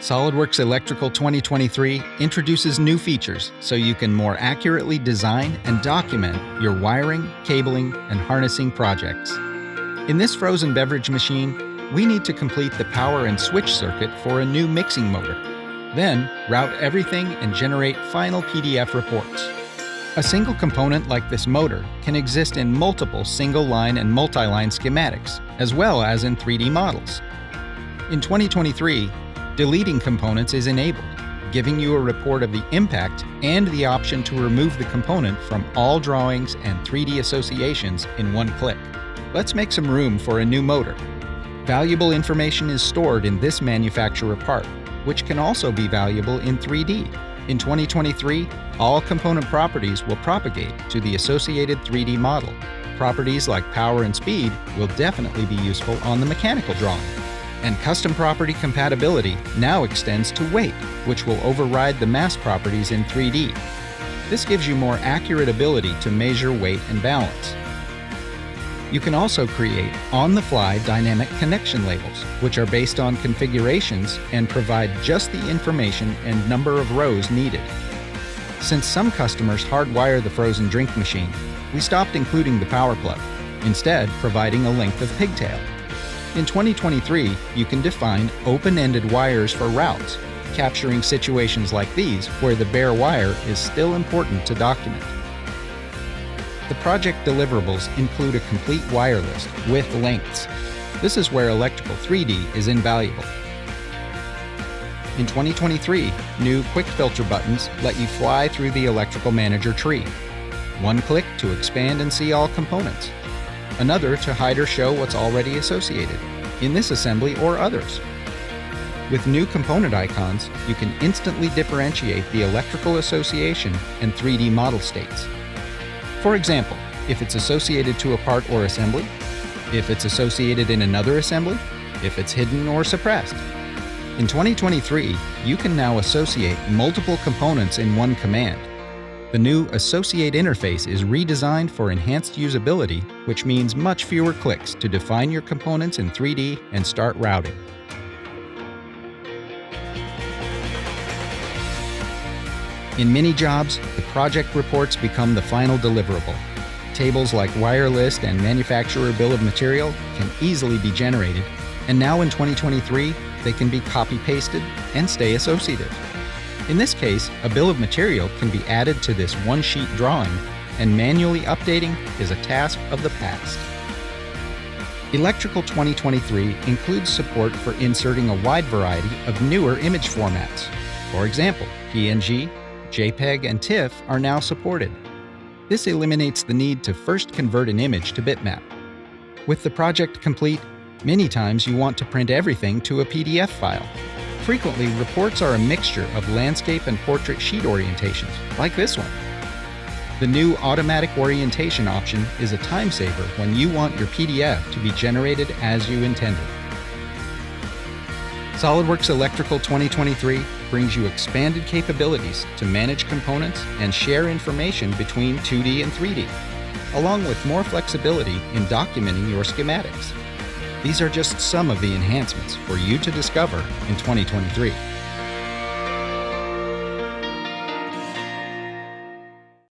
SolidWorks Electrical 2023 introduces new features so you can more accurately design and document your wiring, cabling, and harnessing projects. In this frozen beverage machine, we need to complete the power and switch circuit for a new mixing motor. Then, route everything and generate final PDF reports. A single component like this motor can exist in multiple single-line and multi-line schematics, as well as in 3D models. In 2023, deleting components is enabled, giving you a report of the impact and the option to remove the component from all drawings and 3D associations in one click. Let's make some room for a new motor. Valuable information is stored in this manufacturer part, which can also be valuable in 3D. In 2023, all component properties will propagate to the associated 3D model. Properties like power and speed will definitely be useful on the mechanical drawing. And custom property compatibility now extends to weight, which will override the mass properties in 3D. This gives you more accurate ability to measure weight and balance. You can also create on-the-fly dynamic connection labels, which are based on configurations and provide just the information and number of rows needed. Since some customers hardwire the frozen drink machine, we stopped including the power plug, instead providing a length of pigtail. In 2023, you can define open-ended wires for routes, capturing situations like these where the bare wire is still important to document. The project deliverables include a complete wire list with lengths. This is where Electrical 3D is invaluable. In 2023, new Quick Filter buttons let you fly through the Electrical Manager tree. One click to expand and see all components. Another to hide or show what's already associated, in this assembly or others. With new component icons, you can instantly differentiate the electrical association and 3D model states. For example, if it's associated to a part or assembly, if it's associated in another assembly, if it's hidden or suppressed. In 2023, you can now associate multiple components in one command. The new Associate interface is redesigned for enhanced usability, which means much fewer clicks to define your components in 3D and start routing. In mini jobs, the project reports become the final deliverable. Tables like wire list and manufacturer bill of material can easily be generated, and now in 2023, they can be copy-pasted and stay associative. In this case, a bill of material can be added to this one-sheet drawing, and manually updating is a task of the past. Electrical 2023 includes support for inserting a wide variety of newer image formats. For example, PNG, JPEG, and TIFF are now supported. This eliminates the need to first convert an image to bitmap. With the project complete, many times you want to print everything to a PDF file. Frequently, reports are a mixture of landscape and portrait sheet orientations, like this one. The new automatic orientation option is a time saver when you want your PDF to be generated as you intended. SolidWorks Electrical 2023 brings you expanded capabilities to manage components and share information between 2D and 3D, along with more flexibility in documenting your schematics. These are just some of the enhancements for you to discover in 2023.